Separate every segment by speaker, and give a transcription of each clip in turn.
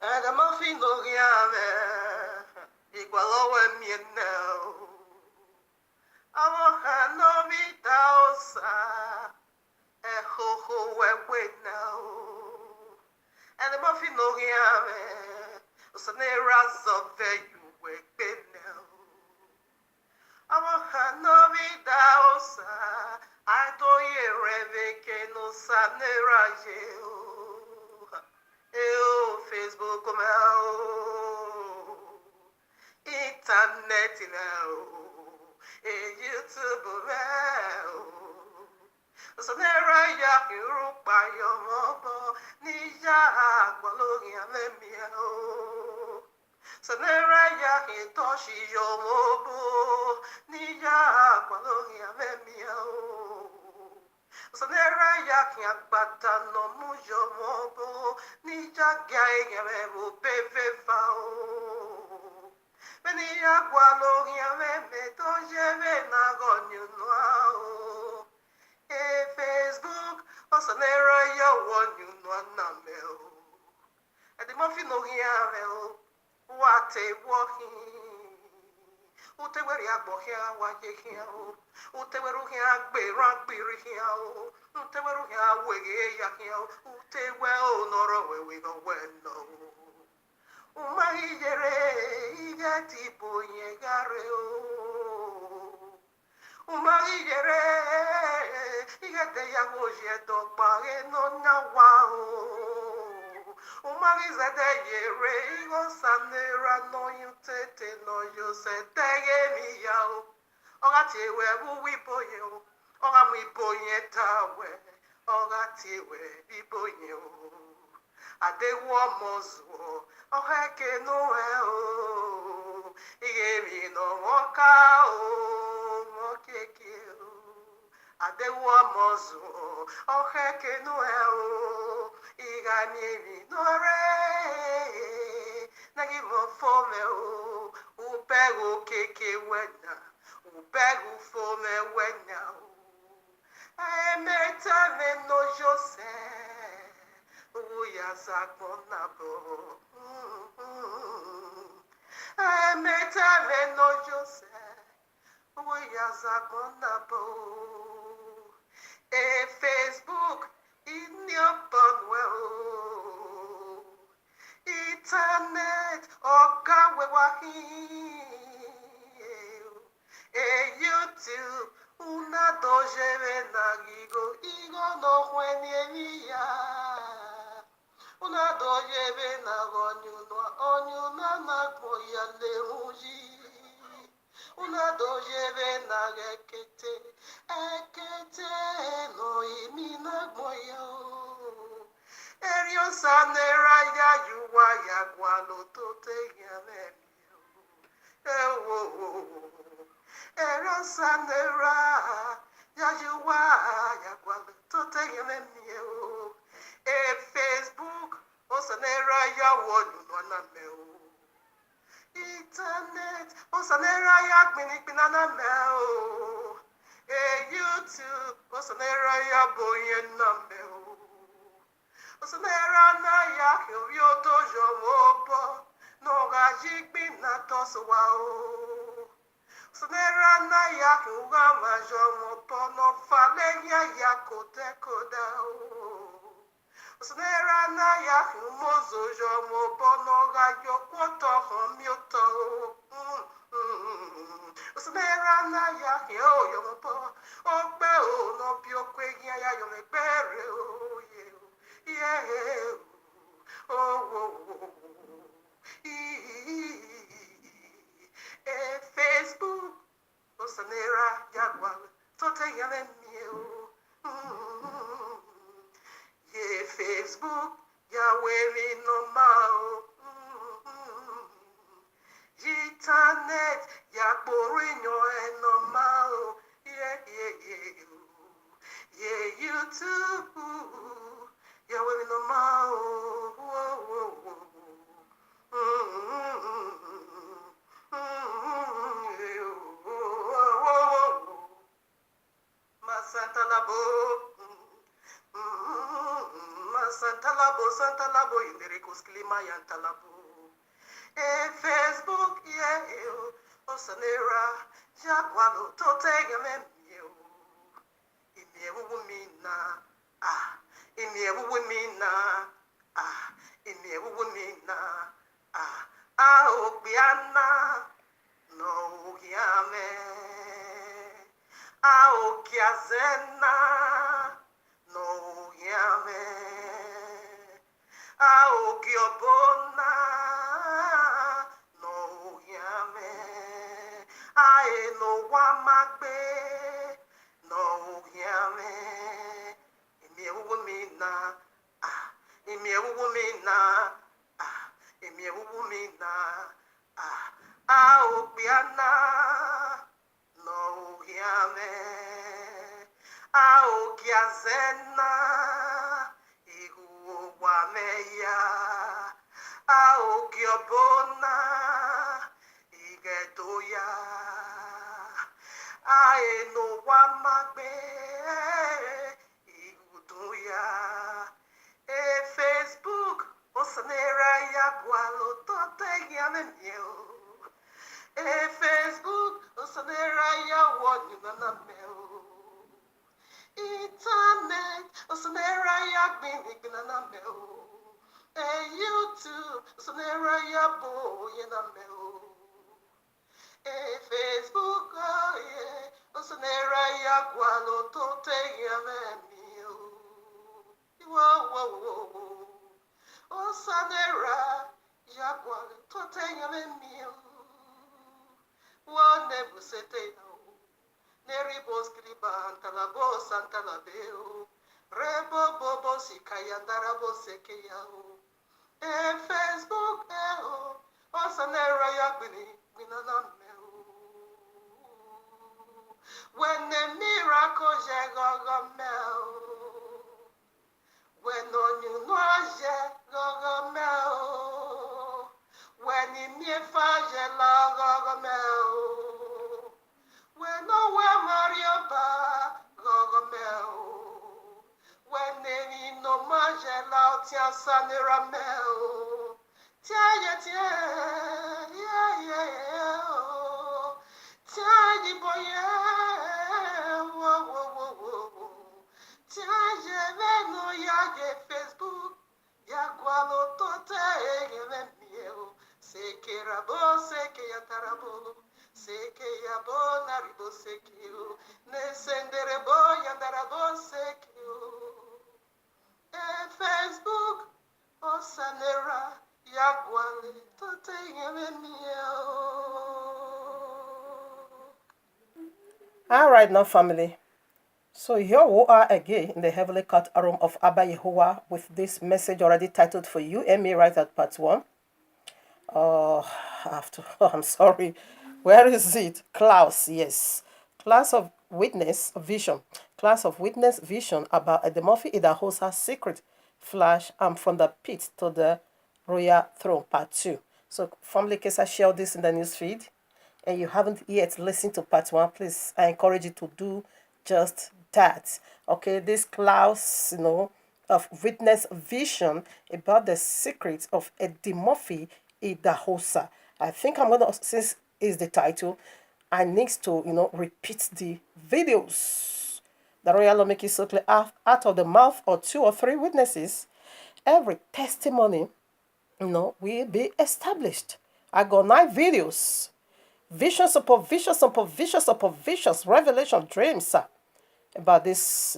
Speaker 1: The muffin no yame, equal over me now. Our hand no be dausa, a ho ho we now. And the muffin no yame, Saneras of you we now. Our hand no be dausa, I do ye reveke no sanera ye. Eu Facebook meu, internet meu, YouTube meu. Sonera ya kirupa yo mobo, ni ya kwalogia memio. Sonera ya hitoshi yo mobo, ni ya kwalogia memio. Sonera ya kiakbata no mujo mobo, ni ya gaya mebo pepe fao. Meni ya kwalogia meme to jeve na gonyu noao. Facebook, Sonera ya wanyu no nameo. And the muffin no hiameo, what a walking. Ute weri agbo hia waje hia o. Ute weru hia gbe ragbiri hia o. Ute weru hia wege ya hia o. Ute we o noro we go we no. Umahi yere iga tipo yegare o. Umahi yere iga te ya goje to pare no na wa o. Umari zede yere igo sanera no yutete no yosetege mi yao. Oga tiwe bu wipo yo. Oga mu ipo ye tawe. Oga tiwe ipo yo. Adewo mozo. Oga ke no e o. Ige mi no moka o. Mokeke o. Adewo mozo. Oga ke no e o. Iganimi nore nagi mo fome o upegu keke wena upegu fome wena o emeta me no jose uya sakona bo emeta me no jose uya sakona bo Facebook in your well, internet, oka we wahi, YouTube, una doje venagigo, igo no hueniya, una doje venago onyuna nagoya leuji, una doje venagekete, ekete no imina moyo. Erion sanera ya yuwa ya gwalo tote ya memio. Ewo. Erion sanera ya yuwa ya gwalo tote ya memio. Facebook o sanera ya wonu no na meo. Internet o sanera ya gbinipina na meo. YouTube o sanera ya boye na meo. Osanera na ya yo dojo mobo no ga jigbi na toswa o. Osanera na ya uga majo mobo no fale ya kote koda o. Osanera na ya mozo jo mobo no ga yo kwoto homioto o. Osanera na ya yo mobo ogbe o no bi okwe ya yo megbere o ye. Yeah, oh, Facebook, Osanera, Jaguar, Tote Yalemio. Yeah, Facebook, Yahweh no mao. Internet, Yaborino and no mao. Yeah. Yeah, YouTube. Yeah, we no Santa Labo, Santa Labo, Kuskilima Yantalabu. Facebook, yeah, Osanera, Jagualo, Totegame, Imiewumina, Imiewumina, Imiewumina, Aobiana, no Yame, Aokiazena, no Yame, Aokiobona, no Yame, Ae no Wamagbe, no Yame, Imiewumina, Imiewumina, Imiewumina, Aobiana, no Yame, Aokiazena, Iguameya, Aokiobona, Igedoya, Ae no Wamagbe, Igudoya, Facebook, Osanera Yagualo, Tote Yamemio. Facebook, Osanera Yawanamel. Internet, Osanera Yagbinigbanamel. YouTube, Osanera Yabo Yanamel. Facebook, oh yeah, Osanera Yagualo, Tote Yamemio. Whoa, whoa, whoa, whoa. Osanera Yagualo, Tote Yamemio. One never set Neribos Griban, Talabo, Santalabeo, Rebo Bobo Sikayandarabo Sekeyao, Facebook, Osanera Yagbini, Minanameo. When the miracle Jagogomel, when no you know Jagogomel, when in me fage lagogomel. When no where Mario ba gogomel. When any no majela tia saneramel. Tia tia di boye. Tia no yage Facebook. Yagualo tote miel. Seke rabo, seke yatarabo. Seke yabo naribo sekio, ne senderebo yandarabo sekio. Facebook, Osanera, Yaguale, tote yememio. All right, now family. So here we are again in the heavily cut room of Abba Yehovah with this message already titled for you and me right at part 1. I'm sorry. Where is it? Klaus, yes. Class of Witness Vision. Class of Witness Vision about Edemofi Idahosa's secret flash from the pit to the royal throne, part 2. So, family case, I share this in the news feed, and you haven't yet listened to part 1, please, I encourage you to do just that. Okay, this class, of witness vision about the secrets of Edemofi Idahosa. I think I'm gonna, since is the title, I need to repeat the videos. The royal law make it so clear out of the mouth of 2 or 3 witnesses, every testimony will be established. I got 9 videos. Visions upon visions upon visions upon visions, revelation, dreams about this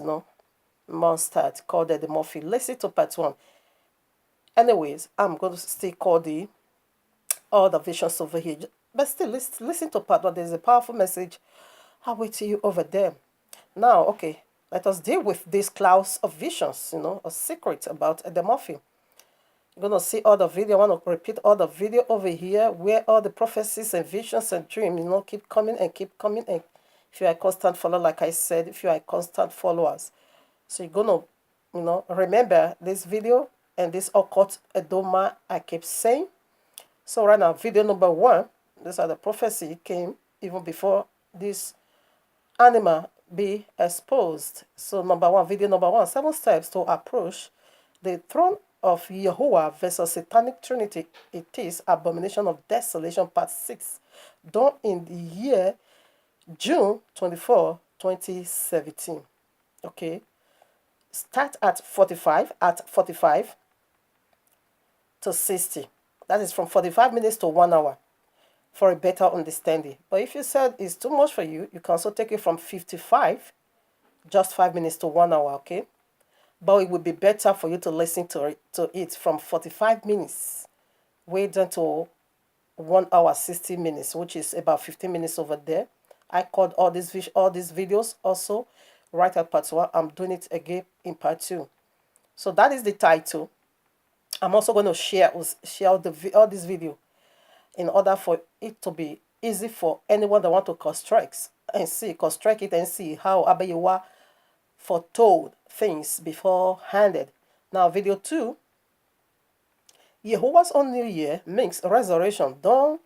Speaker 1: monster called the Murphy. Listen to part 1. Anyways, I'm going to still call all the visions over here. But still, listen to part 1. There's a powerful message I wait to you over there. Now, okay, let us deal with this clouds of visions, a secret about the Murphy. You're going to see all the video. I want to repeat all the video over here where all the prophecies and visions and dreams, keep coming and keep coming. And if you are a constant follower, like I said, if you are a constant followers. So you're going to, remember this video and this occult Edoma I keep saying. So right now, video number 1, these are the prophecy came even before this animal be exposed. So video number 1, 7 steps to approach the throne
Speaker 2: of Yahuwah versus Satanic Trinity. It is Abomination of Desolation, Part 6, done in the year June 24, 2017. Okay. Start at 45, to 60. That is from 45 minutes to 1 hour for a better understanding. But if you said it's too much for you, you can also take it from 55, just 5 minutes to 1 hour, okay? But it would be better for you to listen to it from 45 minutes way down to 1 hour 60 minutes, which is about 15 minutes over there. I called all these videos also right at part 1. I'm doing it again in part 2. So that is the title. I'm also going to share all this video in order for it to be easy for anyone that want to construct it and see how Abayewa foretold things beforehanded. Now, video 2, Yehovah's own New Year means resurrection, done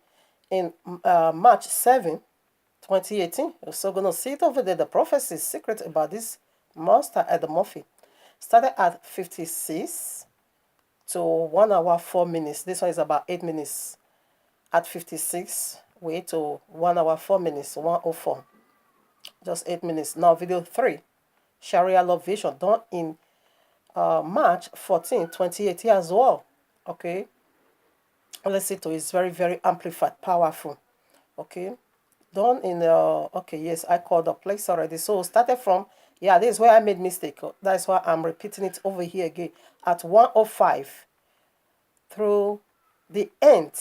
Speaker 2: in March 7, 2018. You're also going to see it over there. The prophecy secret about this monster at the Murphy started at 56 to 1 hour 4 minutes. This one is about 8 minutes. At 56, way to 1 hour 4 minutes, 104. Just 8 minutes. Now, video 3, Sharia Law Vision, done in March 14, 2018 as well. Okay. Let's see to it's very, very amplified, powerful. Okay. Done in okay, yes, I called the place already. So started from, yeah, this is where I made mistake. That's why I'm repeating it over here again. At 105 through the end.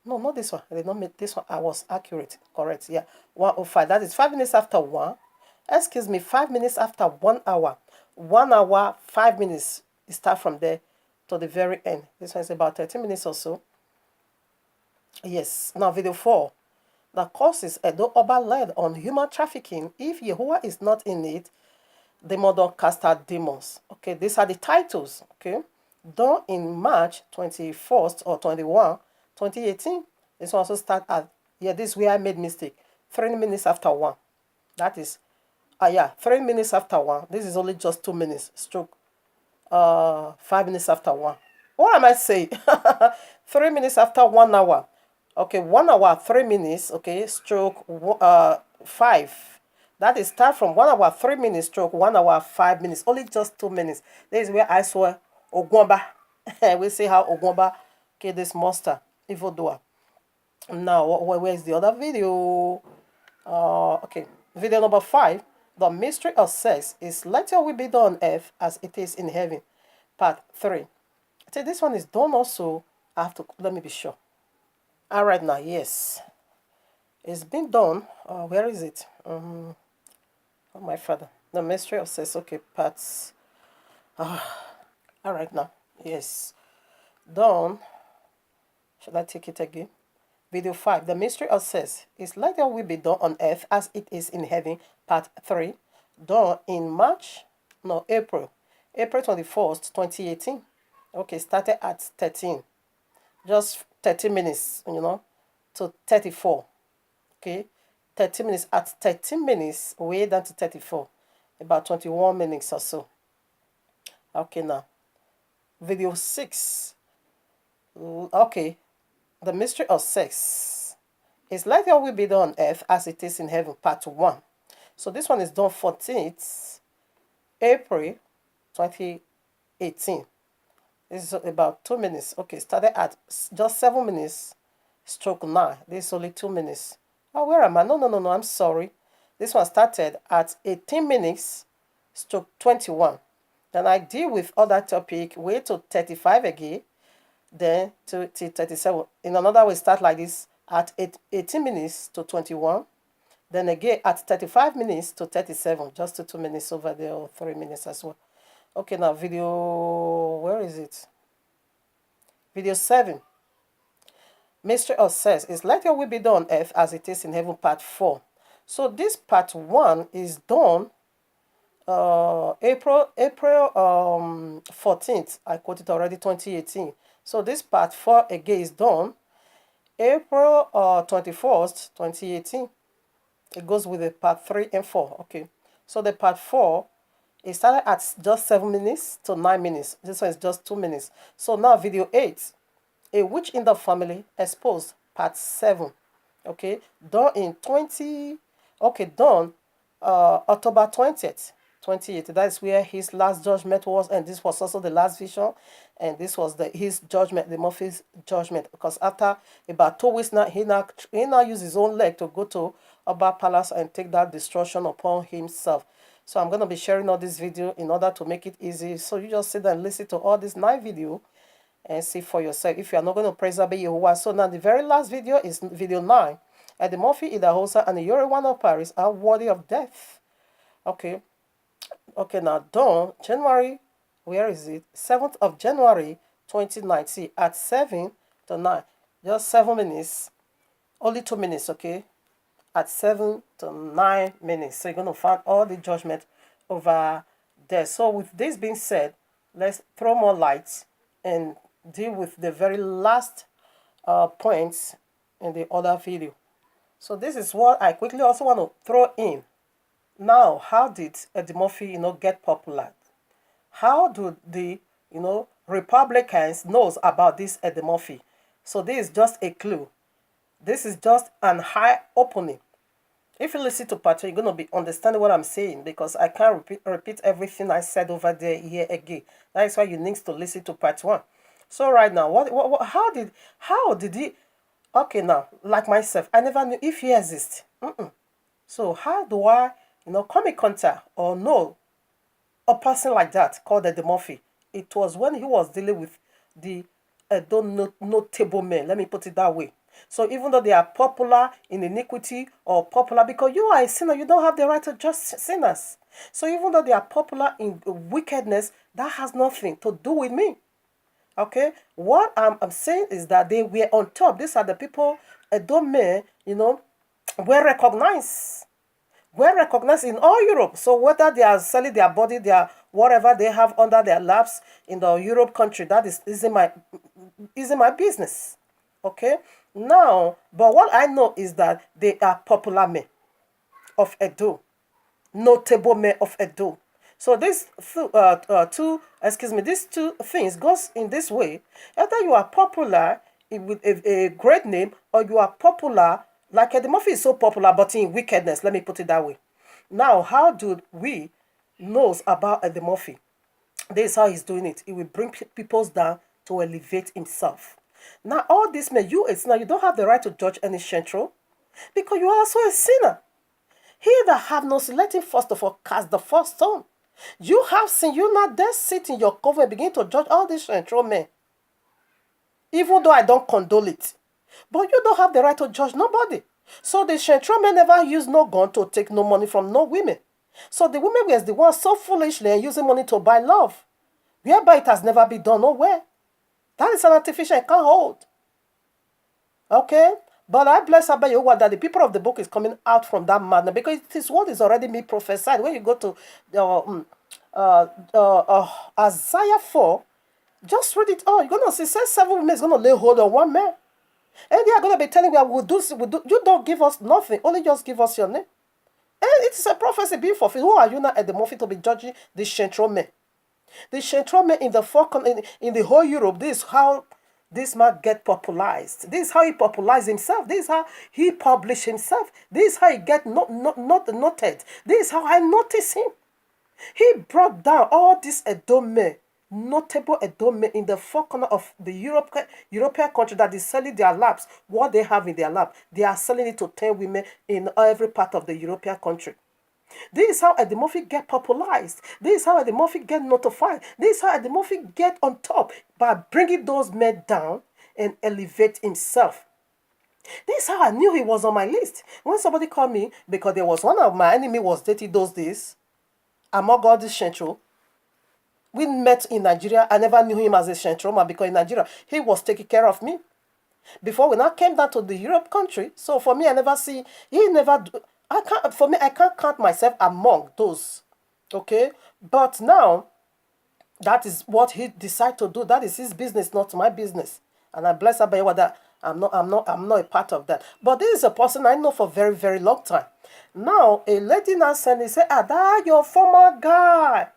Speaker 2: No, not this one. I did not make this one. I was accurate. Correct. Yeah. 105. That is 5 minutes after 1. Excuse me, 5 minutes after 1 hour. 1 hour, 5 minutes. You start from there to the very end. This one is about 30 minutes or so. Yes. Now, video 4. The causes Edo Oba led on human trafficking. If Yahuwah is not in it, the mother cast out demons. Okay, these are the titles. Okay. Done in March 21st or 21, 2018. This one also start at, yeah, this is where I made mistake. 3 minutes after 1. That is, 3 minutes after 1. This is only just 2 minutes. Stroke 5 minutes after 1. What am I saying? 3 minutes after 1 hour. Okay, 1 hour, 3 minutes. Okay, stroke 5. That is start from 1 hour, 3 minutes, stroke 1 hour, 5 minutes. Only just 2 minutes. This is where I saw Ogwamba. We see how Ogwamba killed this monster, evildoer. Now, where is the other video? Okay, video number 5. The mystery of sex is let your will be done on earth as it is in heaven. Part 3. I think this one is done also. I have to, let me be sure. All right, now, yes. It's been done. Where is it? Oh, my father. The mystery of sex. Okay, parts. All right, now. Yes. Done. Should I take it again? Video 5. The mystery of sex is let your will be done on earth as it is in heaven. Part 3. Done in April 21st, 2018. Okay, started at 13. Just 30 minutes, to 34. Okay, 30 minutes. At 13 minutes, way down to 34. About 21 minutes or so. Okay, now. Video 6. Okay. The mystery of sex is like your will be done on earth as it is in heaven, part 1. So this one is done 14th April 2018. This is about 2 minutes. Okay, started at just 7 minutes, stroke 9. This is only 2 minutes. Oh, where am I? No, I'm sorry. This one started at 18 minutes, stroke 21. Then I deal with other topic, way to 35 again, then to 37. In another way, start like this at 18 minutes to 21. Then again at 35 minutes to 37, just to 2 minutes over there, or 3 minutes as well. Okay, now video, where is it? Video 7. Mystery of sex is let your will be done on earth as it is in heaven, part 4. So this part 1 is done April 14th. I quoted already, 2018. So this part 4 again is done April 21st, 2018. It goes with the part 3 and 4. Okay. So the part 4 It started at just 7 minutes to 9 minutes. This one is just 2 minutes. So now video 8. A witch in the family exposed, part 7. Okay, done in 20. Okay, done October 20th. 28th. That's where his last judgment was, and this was also the last vision, and this was his judgment, the Murphy's judgment. Because after about 2 weeks now, he now used his own leg to go to Oba Palace and take that destruction upon himself. So I'm gonna be sharing all this video in order to make it easy. So you just sit there and listen to all this 9 video and see for yourself if you are not going to praise Abba Yehovah. So now the very last video is video 9. And the Murphy, Idahosa, and the Yoruba of Paris are worthy of death. Okay. Okay, now done January, where is it? 7th of January 2019 at 7 to 9. Just 7 minutes. Only 2 minutes, okay? At 7 to 9 minutes. So you're going to find all the judgment over there. So with this being said, let's throw more lights and deal with the very last points in the other video. So this is what I quickly also want to throw in. Now, how did Eddie Murphy, get popular? How do the, Republicans knows about this Eddie Murphy? So this is just a clue. This is just an eye opening. If you listen to part 2, you're going to be understanding what I'm saying, because I can't repeat everything I said over there here again. That is why you need to listen to part 1. So right now, how did he? Okay, now, like myself, I never knew if he exists. So how do I, come in contact or know a person like that called Eddie Murphy? It was when he was dealing with the notable men. Let me put it that way. So even though they are popular in iniquity or popular because you are a sinner, you don't have the right to judge sinners. So even though they are popular in wickedness, that has nothing to do with me. Okay, what I'm saying is that they were on top. These are the people, Edom men, were recognized. Were recognized in all Europe. So whether they are selling their body, their whatever they have under their laps in the Europe country, that isn't my business. Okay, now, but what I know is that they are popular men of Edo, notable men of Edo. So these these two things goes in this way. Either you are popular with a great name, or you are popular, like Eddie Murphy is so popular, but in wickedness. Let me put it that way. Now, how do we knows about Eddie Murphy? This is how he's doing it. He will bring people down to elevate himself. Now, all this men, you don't have the right to judge any central, because you are also a sinner. He that have no sin, let him first of all cast the first stone. You have sin, you not there sit in your cover and begin to judge all these central men. Even though I don't condole it. But you don't have the right to judge nobody. So the central men never use no gun to take no money from no women. So the women were the ones so foolishly and using money to buy love. Whereby it has never been done nowhere. That is an artificial, I can't hold. Okay? But I bless Abba Yehovah that the people of the book is coming out from that madness, because it is what is already being prophesied. When you go to Isaiah 4, just read it all. You're going to see, say 7 women is going to lay hold on one man. And they are going to be telling you, we'll do. You don't give us nothing, only just give us your name. And it is a prophecy being fulfilled. Who are you now at the Murphy to be judging the central men? The central men in the whole Europe, this is how this man get popularized. This is how he popularized himself. This is how he published himself. This is how he get not noted. This is how I notice him. He brought down all these Edom men, notable Edom men in the four corners of the European country that is selling their laps. What they have in their lap, they are selling it to 10 women in every part of the European country. This is how Eddie Murphy get popularized. This is how Eddie Murphy get notified. This is how Eddie Murphy get on top by bringing those men down and elevate himself. This is how I knew he was on my list. When somebody called me, because there was one of my enemy was dating those days, among all this central. We met in Nigeria. I never knew him as a central man, because in Nigeria, he was taking care of me. Before when I came down to the Europe country, so for me, I never see, he never do. I can't count myself among those, okay? But now, that is what he decided to do. That is his business, not my business. And I bless Abba Yehovah that I'm not a part of that. But this is a person I know for a very, very long time. Now, a lady now sent, he said, that your former guy.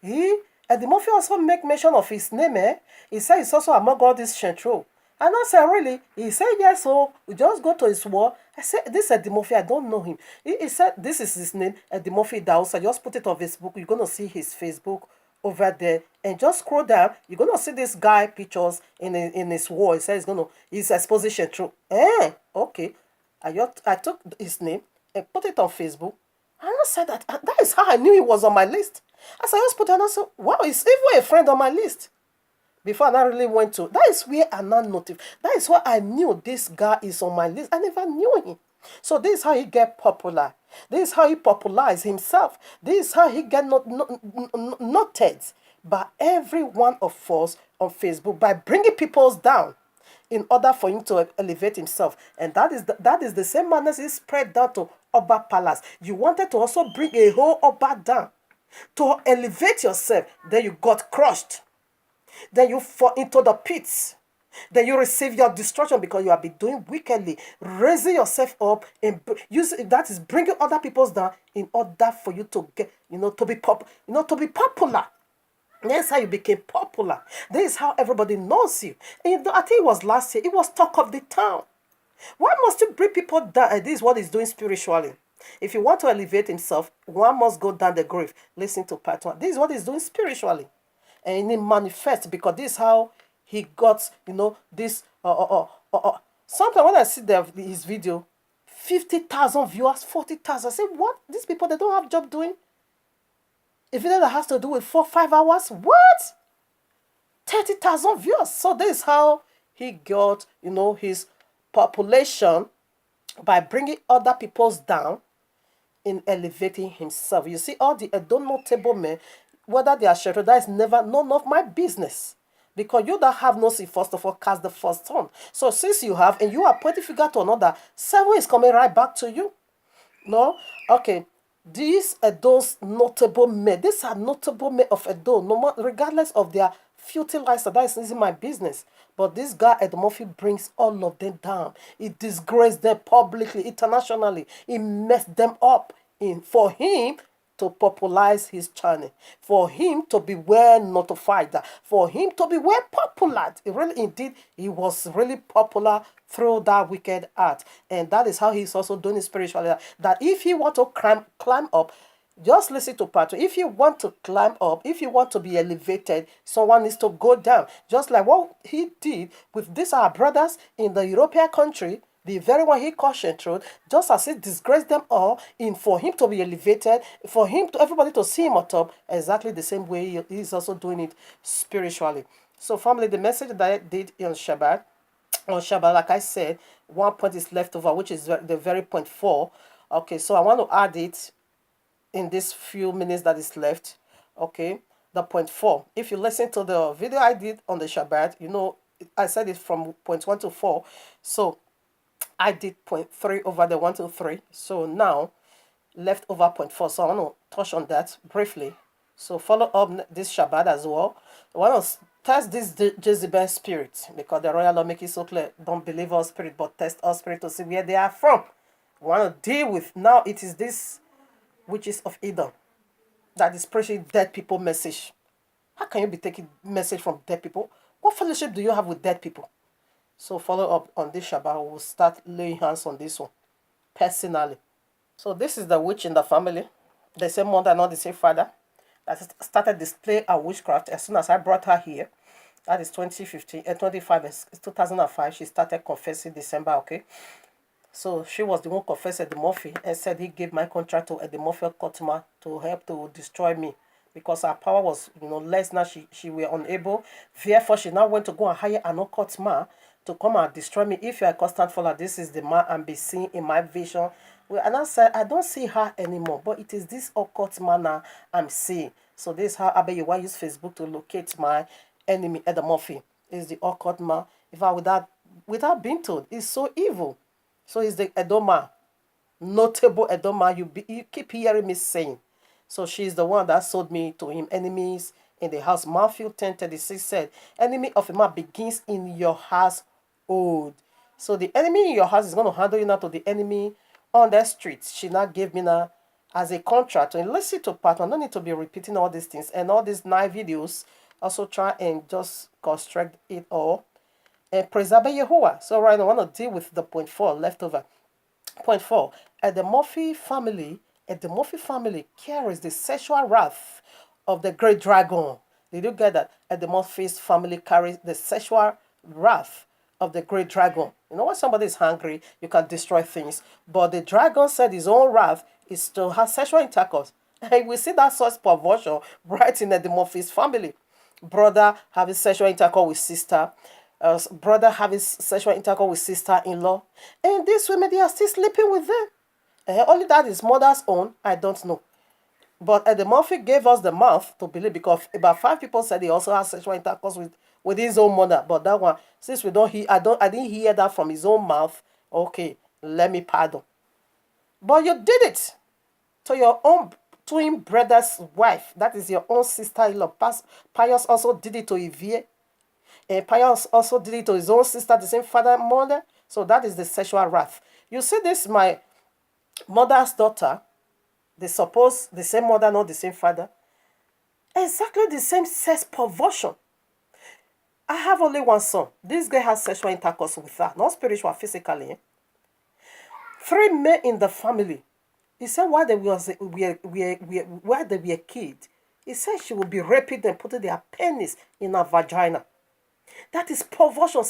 Speaker 2: And the Murphy also make mention of his name, eh? He said he's also among all this Shentro. And I said, really? He said, yes, so we just go to his wall. I said, this is Eddie Murphy, I don't know him. He said, this is his name, Eddie Murphy Daos. I just put it on Facebook. You're going to see his Facebook over there. And just scroll down, you're going to see this guy pictures in his wall. He says he's exposing Shentro. Okay. I took his name and put it on Facebook. And I said that is how I knew he was on my list. As I just put it and I said, wow, he's even a friend on my list. Before I really went to, that is where I now noticed. That is why I knew this guy is on my list. I never knew him. So this is how he get popular. This is how he popularized himself. This is how he get noted by every one of us on Facebook by bringing people down in order for him to elevate himself. And that is the same manner he spread down to Oba Palace. You wanted to also bring a whole Oba down to elevate yourself. Then you got crushed. Then you fall into the pits. Then you receive your destruction because you have been doing wickedly, raising yourself up and that is bringing other people down in order for you to get, to be popular. That's how you became popular. This is how everybody knows you. And I think it was last year. It was talk of the town. Why must you bring people down? And this is what he's doing spiritually. If you want to elevate himself, one must go down the grave. Listen to part one. This is what he's doing spiritually. And it manifests because this is how he got, this. Sometimes when I see his video, 50,000 viewers, 40,000. I say, what? These people, they don't have job doing? A video that has to do with 4-5 hours? What? 30,000 viewers. So this is how he got, his population by bringing other people's down in elevating himself. You see, all the notable men, whether they are sheltered, that is never none of my business. Because you that have no seed, first of all, cast the first stone. So since you have, and you are pointing figure to another, 7 is coming right back to you. No? Okay. These are those notable men. These are notable men of Edo, regardless of their filthy lifestyle. That isn't my business. But this guy, Ed Murphy, brings all of them down. He disgraced them publicly, internationally. He messed them up. For him to popularize his channel, for him to be well notified, for him to be well popular. He was really popular through that wicked art. And that is how he's also doing it spiritually. That if he want to climb up, just listen to part 2. If you want to climb up, if you want to be elevated, someone needs to go down. Just like what he did with these our brothers in the European country, the very one he cautioned through, just as he disgraced them all, for him to be elevated, for him to everybody to see him on top, exactly the same way he's also doing it spiritually. So family, the message that I did on Shabbat, like I said, one point is left over, which is the very point 4. Okay, so I want to add it in this few minutes that is left. Okay, the point 4. If you listen to the video I did on the Shabbat, I said it from point 1 to 4. So I did point 3 over the 1 to 3. So now left over point 4. So I want to touch on that briefly. So follow up this Shabbat as well. I want to test this Jezebel spirit, because the royal law make it so clear. Don't believe our spirit, but test our spirit to see where they are from. We want to deal with, now it is this witches of Edom that is preaching dead people message. How can you be taking message from dead people? What fellowship do you have with dead people? So follow up on this Shabbat. We'll start laying hands on this one personally. So this is the witch in the family. The same mother, not the same father, that started display of witchcraft as soon as I brought her here. That is 2005. She started confessing December, okay? So she was the one confessed Eddie Murphy and said he gave my contract to Eddie Murphy Kotuma to help to destroy me, because her power was less now. She were unable. Therefore, she now went to go and hire an occult man to come and destroy me. If you're a constant follower, this is the man I'm be seeing in my vision. And I said, I don't see her anymore, but it is this occult man I'm seeing. So this is how Abeyewa use Facebook to locate my enemy, Eddie Murphy. Is the occult man. In fact, without being told, it's so evil. So it's the Edoma, notable Edoma. You keep hearing me saying. So she's the one that sold me to him. Enemies in the house. Matthew 10:36 said, enemy of a man begins in your household. So the enemy in your house is going to handle you now to the enemy on the streets. She now gave me now as a contract to listen to partner. No need to be repeating all these things and all these 9 videos. Also try and just construct it all and preserve Yehovah. So right now I want to deal with the point 4 leftover. Point 4. At the Murphy family carries the sexual wrath of the great dragon. Did you get that? At the Murphy's family carries the sexual wrath of the great dragon. You know, when somebody is hungry, you can destroy things. But the dragon said his own wrath is to have sexual intercourse. And we see that such perversion right in the Murphy's family. Brother having sexual intercourse with sister. Brother having sexual intercourse with sister-in-law. And these women, they are still sleeping with them. Only that is mother's own, I don't know. But the Murphy gave us the mouth to believe because about 5 people said he also has sexual intercourse with his own mother. But that one, since we don't hear, I didn't hear that from his own mouth. Okay, let me pardon. But you did it to your own twin brother's wife. That is your own sister-in-law. Pius also did it to Evie. And Pius also did it to his own sister, the same father and mother. So that is the sexual wrath. You see this, my mother's daughter, they suppose the same mother, not the same father. Exactly the same sex perversion. I have only one son. This guy has sexual intercourse with her, not spiritual, physically. 3 men in the family. He said while they were kids, he said she would be raping them, putting their penis in her vagina. That is perversion,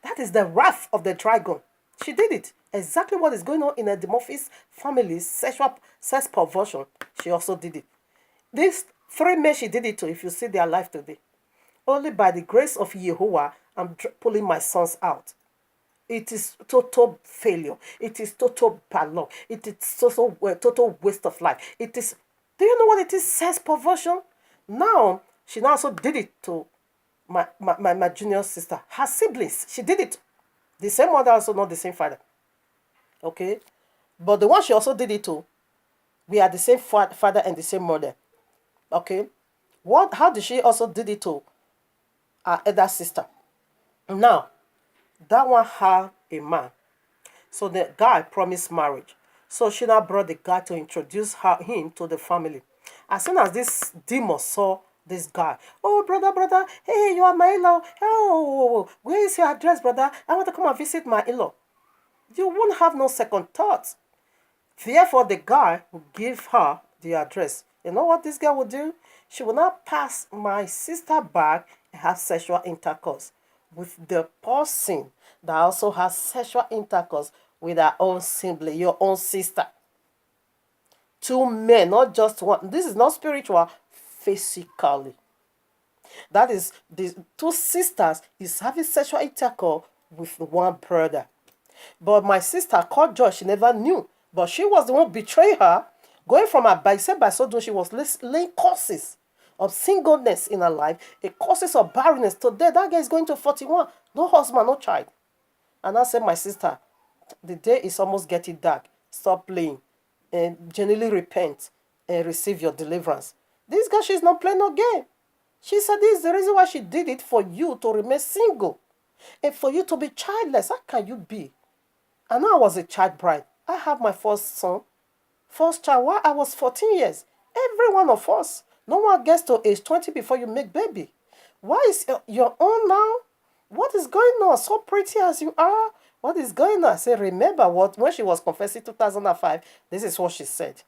Speaker 2: that is the wrath of the dragon. She did it. Exactly what is going on in the Murphy's family's sexual sex perversion. She also did it. These 3 men she did it to, if you see their life today. Only by the grace of Yehovah, I'm pulling my sons out. It is total failure. It is total bad luck. It is total waste of life. It is, do you know what it is? Sex perversion. Now, she now also did it to my junior sister. Her siblings, she did it. The same mother, also not the same father. Okay? But the one she also did it to, we are the same father and the same mother. Okay? How did she also did it to our elder sister? Now, that one had a man. So the guy promised marriage. So she now brought the guy to introduce him to the family. As soon as this demon saw this guy, oh, brother, hey, you are my in-law. Oh, where is your address, brother? I want to come and visit my in-law. You won't have no second thoughts. Therefore, the guy will give her the address. You know what this guy will do? She will not pass my sister back and have sexual intercourse with the person that also has sexual intercourse with her own sibling, your own sister. 2 men, not just one. This is not spiritual, physically. That is, the 2 sisters is having sexual intercourse with one brother. But my sister called Joy, she never knew. But she was the one betraying her. Going from her by so doing, she was laying curses of singleness in her life, a causes of barrenness. Today, that guy is going to 41. No husband, no child. And I said, my sister, the day is almost getting dark. Stop playing and genuinely repent and receive your deliverance. This girl, she's not playing no game. She said this is the reason why she did it, for you to remain single and for you to be childless. How can you be? And I was a child bride. I have my first son, first child, while I was 14 years. Every one of us. No one gets to age 20 before you make baby. Why is your own now? What is going on? So pretty as you are. What is going on? I say, remember what when she was confessing 2005, this is what she said.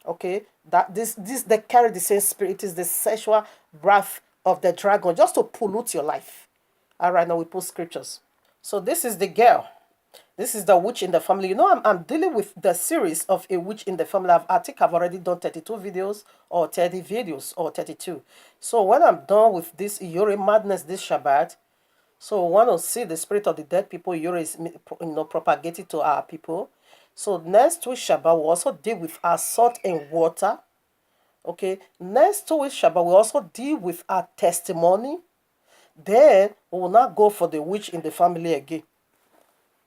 Speaker 2: Okay, that this they carry the same spirit. It is the sexual wrath of the dragon, just to pollute your life. All right, now we put scriptures. So this is the girl. This is the witch in the family. You know, I'm dealing with the series of a witch in the family. I think I've already done 32 videos or 30 videos or 32. So when I'm done with this Iyore madness this Shabbat, so we want to see the spirit of the dead people Iyore is propagated to our people. So next week Shabbat, we'll also deal with our salt and water. Okay, next week Shabbat, we'll also deal with our testimony. Then we will not go for the witch in the family again.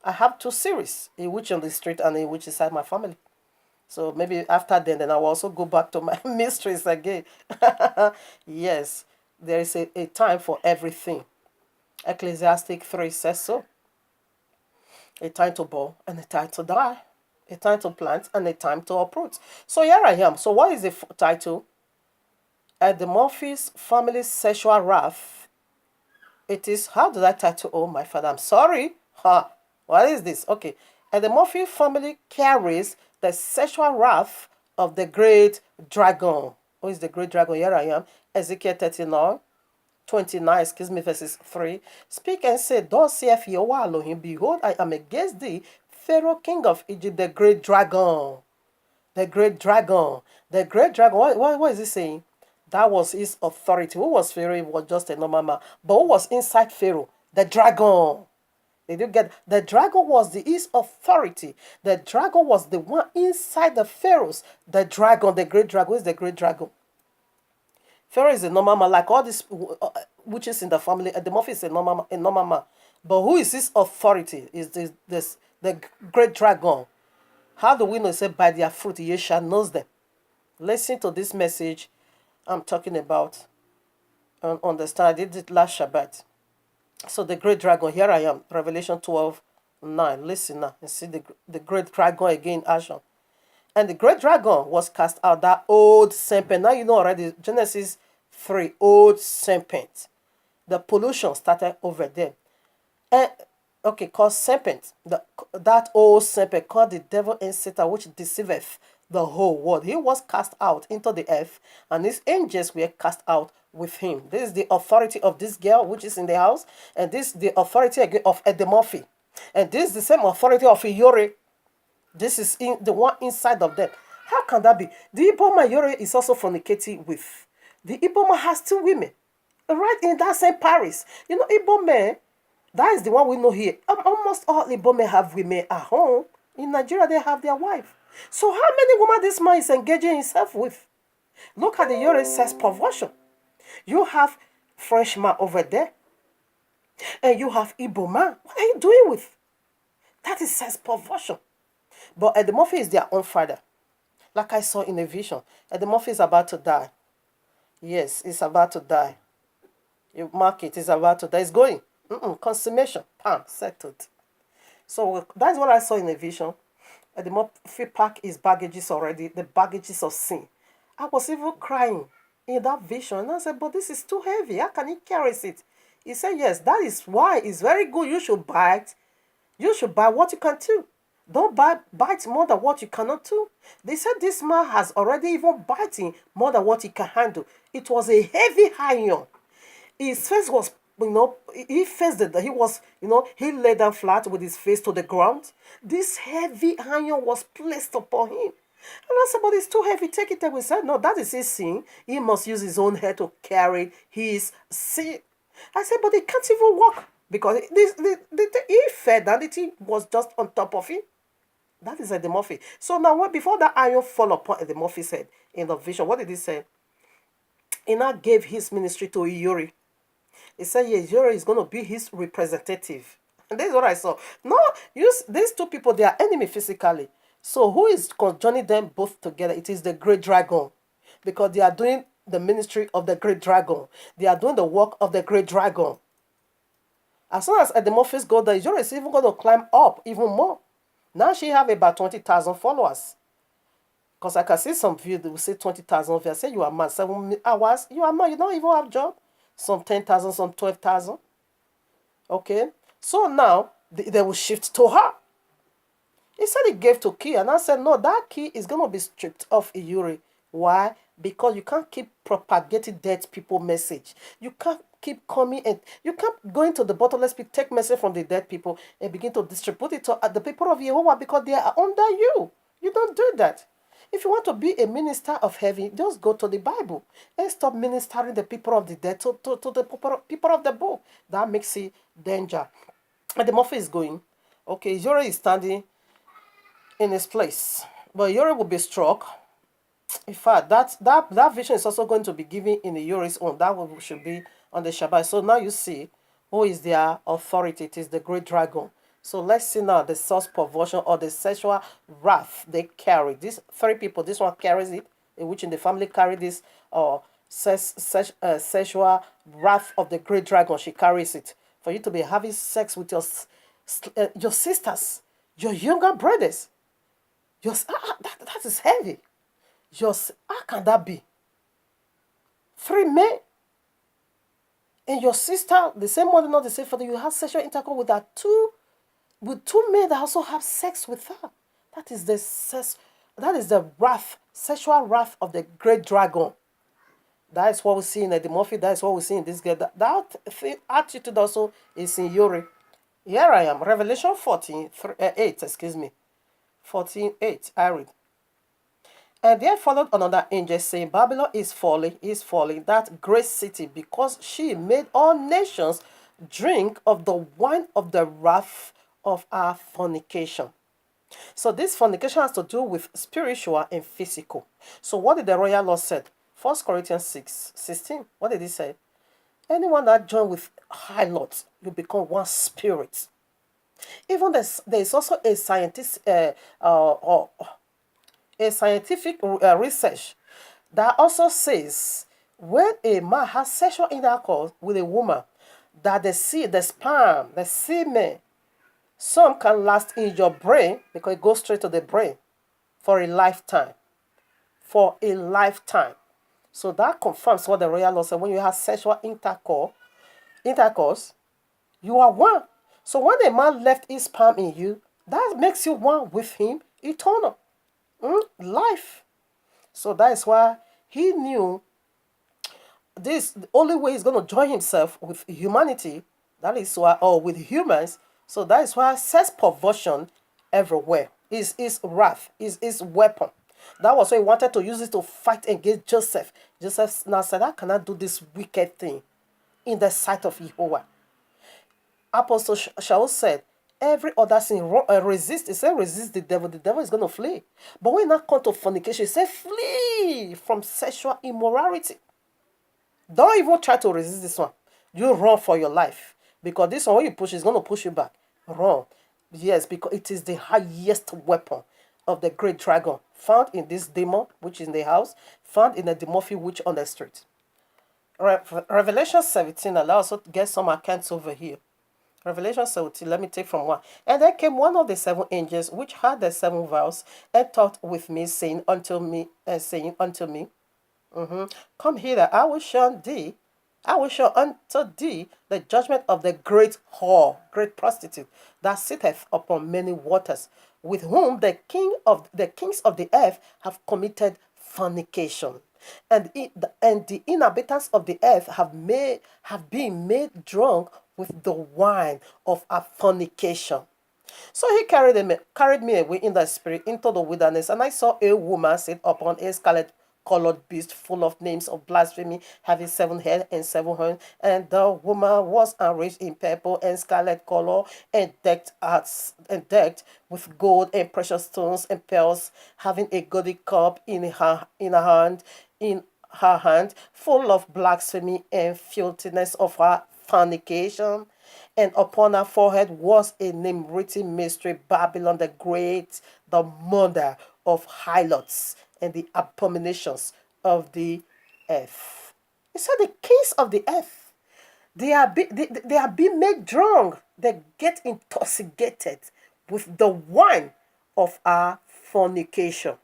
Speaker 2: I have 2 series, a witch on the street and a witch inside my family. So maybe after then I will also go back to my mysteries again. Yes, there is a time for everything. Ecclesiastic 3 says so. A time to born and a time to die. A time to plant and a time to uproot. So here I am. So what is the title? The Murphy's Family Sexual Wrath. It is, how did I title? Oh, my father, I'm sorry. Ha, what is this? Okay. And the Murphy family carries the sexual wrath of the great dragon. Who is the great dragon? Here I am. Ezekiel 39, 29, excuse me, verses 3. Speak and say, thus saith Yahweh Elohim, behold, I am against thee, Pharaoh, king of Egypt, the great dragon. The great dragon. The great dragon. What is he saying? That was his authority. Who was Pharaoh? He was just a normal man. But who was inside Pharaoh? The dragon. Did you get? The dragon was his authority. The dragon was the one inside the Pharaohs. The dragon, the great dragon. Who is the great dragon? Pharaoh is a normal man, like all these witches in the family. The Murphy is a normal man. But who is his authority? Is the great dragon? How do we know? It said, by their fruit ye shall know them. Listen to this message I'm talking about and understand. I did it last Shabbat. So the great dragon, here I am, Revelation 12:9. Listen now and see the great dragon again in action. And the great dragon was cast out, that old serpent. Now you know already, Genesis 3, old serpent. The pollution started over there. And okay, called serpent. That old serpent called the devil and Satan, which deceiveth the whole world. He was cast out into the earth, and his angels were cast out with him. This is the authority of this girl which is in the house, and this is the authority again of Eddie Murphy. And this is the same authority of Iyore. This is the one inside of them. How can that be? The Iboma Iyore is also fornicating with. The Iboma has two women. Right in that same Paris. You know, Iboma, that is the one we know here. Almost all Iboma have women at home. In Nigeria, they have their wife. So how many women this man is engaging himself with? Look at the Iyore sex perversion. You have Frenchman over there. And you have Iboma. What are you doing with? That is sex perversion. But Eddie Murphy is their own father. Like I saw in a vision. Eddie Murphy is about to die. Yes, it's about to die. You mark it, it's about to die. It's going. Consummation. Pam, settled. So that's what I saw in a vision. Eddie Murphy packed his baggages already, the baggages of sin. I was even crying in that vision. And I said, but this is too heavy. How can he carry it? He said, yes, that is why it's very good. You should buy it. You should buy what you can do. Don't bite more than what you cannot do. They said this man has already even biting more than what he can handle. It was a heavy iron. His face was, he faced it. He was, he lay down flat with his face to the ground. This heavy iron was placed upon him. And I said, but it's too heavy. Take it away. He said, no, that is his sin. He must use his own head to carry his sin. I said, but he can't even walk because he fed and the thing was just on top of him. That is Eddie Murphy. So now, before that iron fell upon Eddie Murphy's head in the vision, what did he say? He now gave his ministry to Iyore. He said, yes, Iyore is going to be his representative. And this is what I saw. No, these two people, they are enemy physically. So who is joining them both together? It is the great dragon. Because they are doing the ministry of the great dragon. They are doing the work of the great dragon. As soon as Eddie Murphy's go there, Iyore is even going to climb up even more. Now she have about 20,000 followers. Because I can see some views, they will say 20,000. If I say you are mad, 7 hours, you are mad, you don't even have a job. Some 10,000, some 12,000. Okay? So now, they will shift to her. He said he gave to Key, and I said, no, that Key is going to be stripped off Iyore. Why? Because you can't keep propagating dead people message. You can't keep coming and you can't go into the bottomless pit, take message from the dead people and begin to distribute it to the people of Jehovah because they are under you. You don't do that. If you want to be a minister of heaven, just go to the Bible and stop ministering the people of the dead to the people of the book. That makes it danger. And the Murphy is going. Okay, Iyore is standing in his place. But Iyore will be struck. In fact, that vision is also going to be given in the Iyore's own. That should be on the Shabbat. So now you see who is their authority. It is the great dragon. So let's see now the source perversion or the sexual wrath they carry. These 3 people, this one carries it, which in the family carry this sexual wrath of the great dragon. She carries it. For you to be having sex with your sisters, your younger brothers. that is heavy. How can that be? 3 men and your sister, the same mother, not the same father, you have sexual intercourse with two men that also have sex with her. That is the wrath, sexual wrath of the great dragon. That is what we see in Eddie Murphy. That is what we see in this girl. That attitude also is in Yuri. Here I am, Revelation 14, 8, excuse me. 14:8. I read. And there followed another angel saying, Babylon is falling, that great city, because she made all nations drink of the wine of the wrath of our fornication. So this fornication has to do with spiritual and physical. So what did the royal law said? 1 Corinthians 6:16. What did he say? Anyone that join with harlots, you become one spirit. Even there is also a scientific research that also says when a man has sexual intercourse with a woman, that the sperm, the semen, some can last in your brain because it goes straight to the brain for a lifetime. For a lifetime. So that confirms what the royal law said. When you have sexual intercourse, you are one. So when a man left his sperm in you, that makes you one with him eternal. Life. So that is why he knew this, the only way he's going to join himself with humanity, that is why, or with humans. So that is why sex perversion everywhere is his wrath, is his weapon. That was why he wanted to use it to fight against Joseph. Joseph now said, I cannot do this wicked thing in the sight of Jehovah. Apostle Shaul said, every other sin resist. He said, resist the devil is going to flee. But when it comes to fornication, he said, flee from sexual immorality. Don't even try to resist this one. You run for your life. Because this one, when you push, it's going to push you back. Run. Yes, because it is the highest weapon of the great dragon found in this demon, which is in the house, found in the Dimorphy witch on the street. Revelation 17, I'll also get some accounts over here. Revelation 17, let me take from 1. And there came one of the 7 angels which had the 7 vials and talked with me, saying unto me, come hither, I will show unto thee the judgment of the great whore, great prostitute, that sitteth upon many waters, with whom the kings of the earth have committed fornication. And the inhabitants of the earth have been made drunk with the wine of our fornication. So he carried me away in the spirit into the wilderness, and I saw a woman sit upon a scarlet colored beast full of names of blasphemy, having 7 heads and 7 horns. And the woman was enriched in purple and scarlet color, and decked with gold and precious stones and pearls, having a golden cup in her hand, full of blasphemy and filthiness of her fornication. And upon her forehead was a name written, Mystery Babylon the Great, the mother of harlots and the abominations of the earth. He said the kings of the earth, they are being made drunk. They get intoxicated with the wine of our fornication.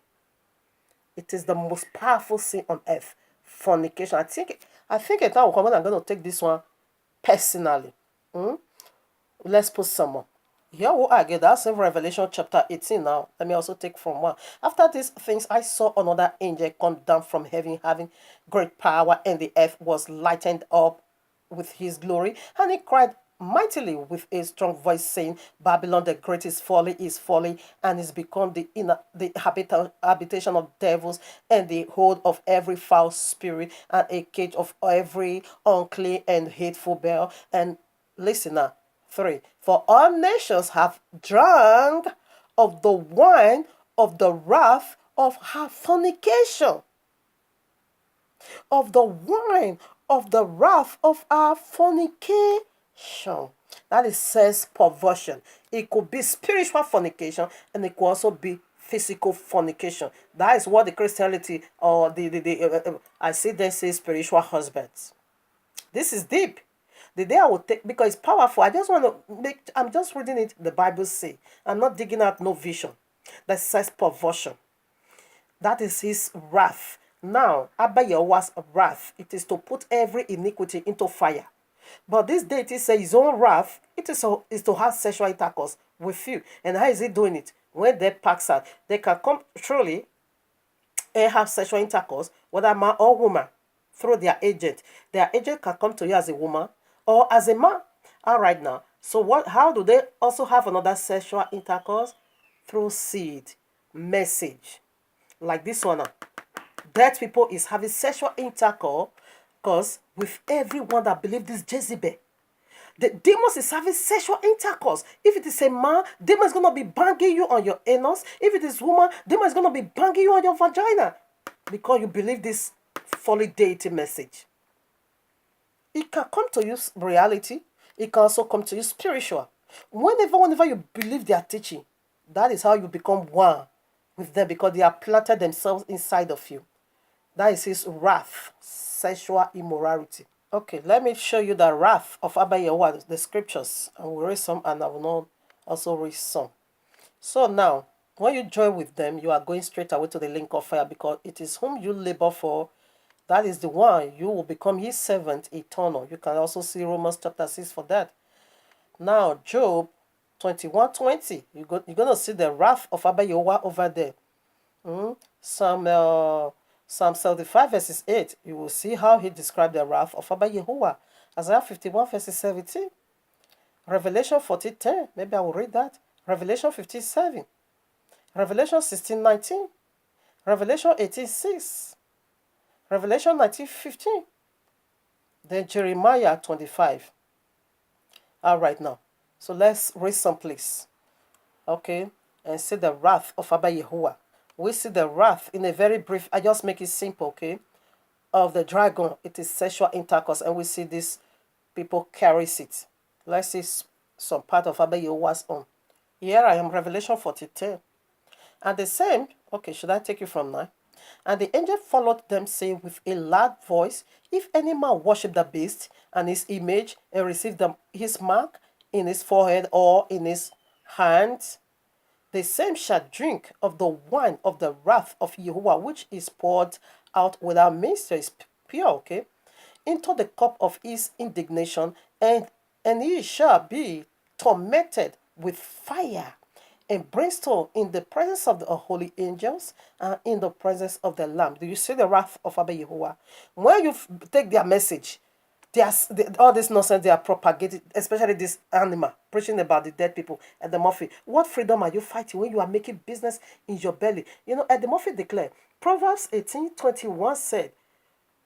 Speaker 2: It is the most powerful sin on earth, fornication. I think it now I'm going to take this one personally. Let's put some more. Here we are again. That's in Revelation chapter 18 now. Let me also take from 1. After these things, I saw another angel come down from heaven, having great power, and the earth was lightened up with his glory. And he cried mightily with a strong voice, saying, Babylon the Great is falling, and is become the habitation of devils, and the hold of every foul spirit, and a cage of every unclean and hateful bear. And listen now. 3. For all nations have drunk of the wine of the wrath of her fornication. Of the wine of the wrath of our fornication. That is sex perversion. It could be spiritual fornication, and it could also be physical fornication. That is what the Christianity or I see they say spiritual husbands. This is deep. The day I will take, because it's powerful. I'm just reading it, the Bible say. I'm not digging out no vision. the sex perversion. That is his wrath. Now, Abba Yehovah's wrath, it is to put every iniquity into fire. But this deity says his own wrath, is to have sexual intercourse with you. And how is he doing it? When they pass out, they can come truly and have sexual intercourse, whether man or woman, through their agent. Their agent can come to you as a woman or as a man. All right now. So what? How do they also have another sexual intercourse? Through seed, message, like this one. Dead people is having sexual intercourse with everyone that believes this Jezebel. The demons is having sexual intercourse. If it is a man, demon is going to be banging you on your anus. If it is woman, demon is going to be banging you on your vagina. Because you believe this folly deity message. It can come to you reality. It can also come to you spiritual. Whenever you believe their teaching, that is how you become one with them, because they have planted themselves inside of you. That is his wrath, sexual immorality. Okay, let me show you the wrath of Abba Yehovah, the scriptures. I will read some and I will not also read some. So now, when you join with them, you are going straight away to the link of fire, because it is whom you labor for. That is the one. You will become his servant eternal. You can also see Romans chapter 6 for that. Now, Job 21:20. You're going to see the wrath of Abba Yehovah over there. Psalm 75 verses 8. You will see how he described the wrath of Abba Yehovah. Isaiah 51 verses 17. Revelation 14:10. Maybe I will read that. Revelation 15:7. Revelation 16:19. Revelation 18:6. Revelation 19:15. Then Jeremiah 25. All right now. So let's read some place. Okay. And see the wrath of Abba Yehovah. We see the wrath in a very brief. I just make it simple, okay? Of the dragon. It is sexual intercourse. And we see this people carries it. Let's see some part of Abba Yehovah's own. Here I am, Revelation 40:10. And the same, okay, should I take you from now? And the angel followed them, saying with a loud voice, if any man worship the beast and his image, and receive his mark in his forehead or in his hand, the same shall drink of the wine of the wrath of Yehovah, which is poured out without mixture, is pure, okay, into the cup of his indignation, and he shall be tormented with fire and brimstone in the presence of the holy angels and in the presence of the Lamb. Do you see the wrath of Abba Yehovah? When you take their message, all this nonsense they are propagating, especially this animal preaching about the dead people. Eddie Murphy, what freedom are you fighting when you are making business in your belly? You know, Eddie Murphy declared, Proverbs 18:21 said,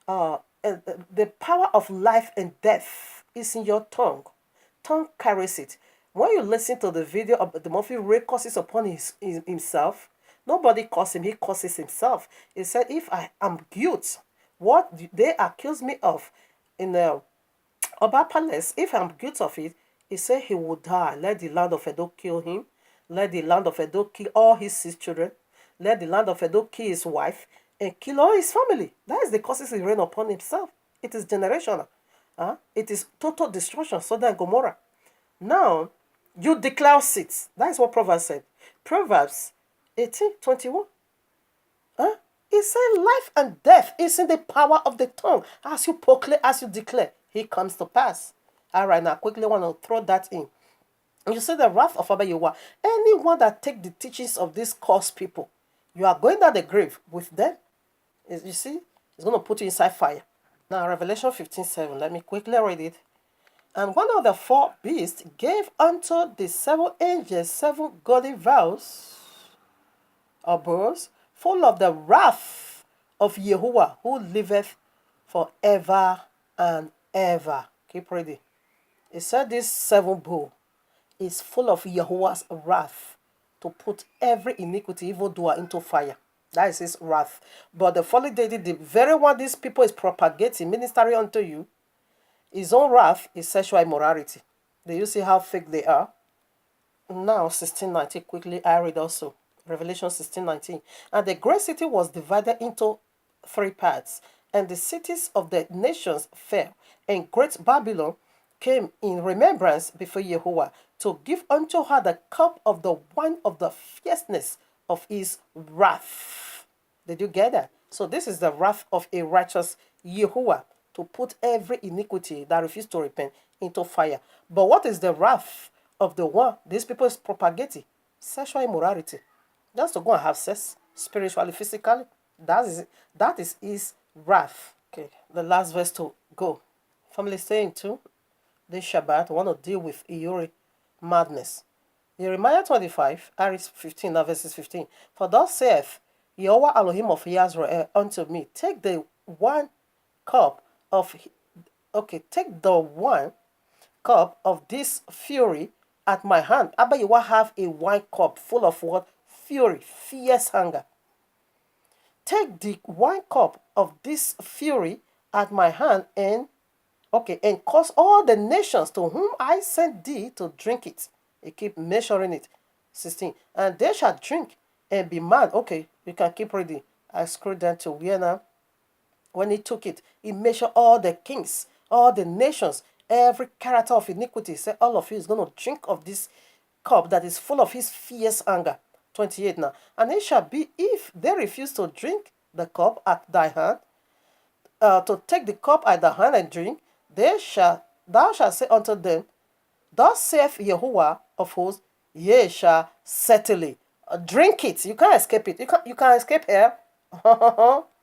Speaker 2: the power of life and death is in your tongue. Tongue carries it. When you listen to the video of Eddie Murphy, Ray curses upon himself. Nobody curses him, he curses himself. He said, if I am guilty, what they accuse me of in the Oba Palace, if I'm guilty of it, he said he will die. Let the land of Edo kill him. Let the land of Edo kill all his 6 children. Let the land of Edo kill his wife and kill all his family. That is the curses he rained upon himself. It is generational. It is total destruction, Sodom and Gomorrah. Now, you declare seeds. That is what Proverbs said. Proverbs 18:21. He said life and death is in the power of the tongue. As you proclaim, as you declare, it comes to pass. All right, now I quickly want to throw that in. You see the wrath of Abba Yehovah. Anyone that take the teachings of these cursed people, you are going down the grave with them. You see, it's going to put you inside fire. Now, Revelation 15:7. Let me quickly read it. And one of the 4 beasts gave unto the 7 angels 7 golden vials or bowls full of the wrath of Yehovah, who liveth forever and ever. Keep reading. It said this 7 bowl is full of Yehovah's wrath to put every iniquity, evildoer into fire. That is his wrath. But the folly deity, the very one these people is propagating, ministering unto you, his own wrath is sexual immorality. Do you see how fake they are? Now, 16:19, quickly, I read also. Revelation 16:19. And the great city was divided into 3 parts, and the cities of the nations fell, and great Babylon came in remembrance before Yehovah to give unto her the cup of the wine of the fierceness of his wrath. Did you get that? So this is the wrath of a righteous Yahuwah, to put every iniquity that refuse to repent into fire. But what is the wrath of the one these people is propagating? Sexual immorality. Just to go and have sex, spiritually, physically. That is his wrath. Okay, the last verse to go. Family saying too, this Shabbat, I want to deal with Iyuri madness. Jeremiah 25, Aris 15, verses 15. For thus saith Yahweh Elohim of Yisrael unto me, take the one cup of, take the one cup of this fury at my hand. Abba, you will have a wine cup full of what? Fury, fierce anger. Take the wine cup of this fury at my hand, and cause all the nations to whom I sent thee to drink it. You keep measuring it. 16. And they shall drink and be mad. Okay, you can keep reading. I scrolled down to where now? When he took it, he measured all the kings, all the nations, every character of iniquity. He said, all of you is going to drink of this cup that is full of his fierce anger. 28 now. And it shall be, if they refuse to drink the cup at thy hand, to take the cup at thy hand and drink, thou shalt say unto them, thus saith Yahuwah of hosts, ye shall certainly drink it. You can't escape it. You can't escape here.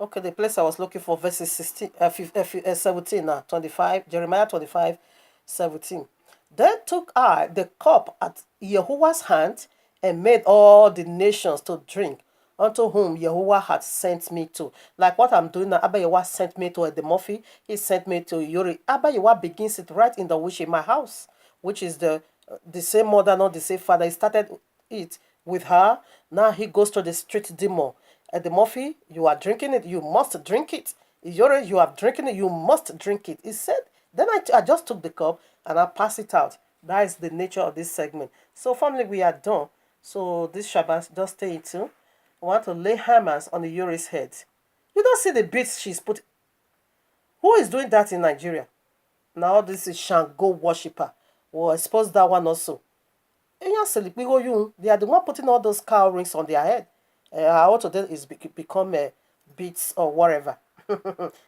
Speaker 2: Okay, the place I was looking for, verses 17 now, 25, Jeremiah 25, 17. Then took I the cup at Yahuwah's hand, and made all the nations to drink, unto whom Yahuwah had sent me to. Like what I'm doing now, Abba Yahuwah sent me to Edemofi, he sent me to Yuri. Abba Yahuwah begins it right in the wish in my house, which is the same mother, not the same father. He started it with her. Now he goes to the street demo. Edemofi, you are drinking it, you must drink it. Yuri, you are drinking it, you must drink it. He said, then I just took the cup and I passed it out. That is the nature of this segment. So family, we are done. So this Shabbat, just stay tuned. I want to lay hammers on the Yuri's head. You don't see the beats she's put. Who is doing that in Nigeria? Now this is Shango worshipper. Well, I suppose that one also. They are the one putting all those cow rings on their head. How to do is become beats or whatever.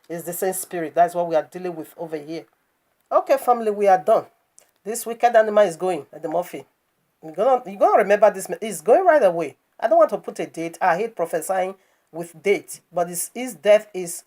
Speaker 2: It's the same spirit. That's what we are dealing with over here. Okay, family, we are done. This wicked animal is going at the Murphy. You're gonna remember this. It's going right away. I don't want to put a date. I hate prophesying with date, but his death is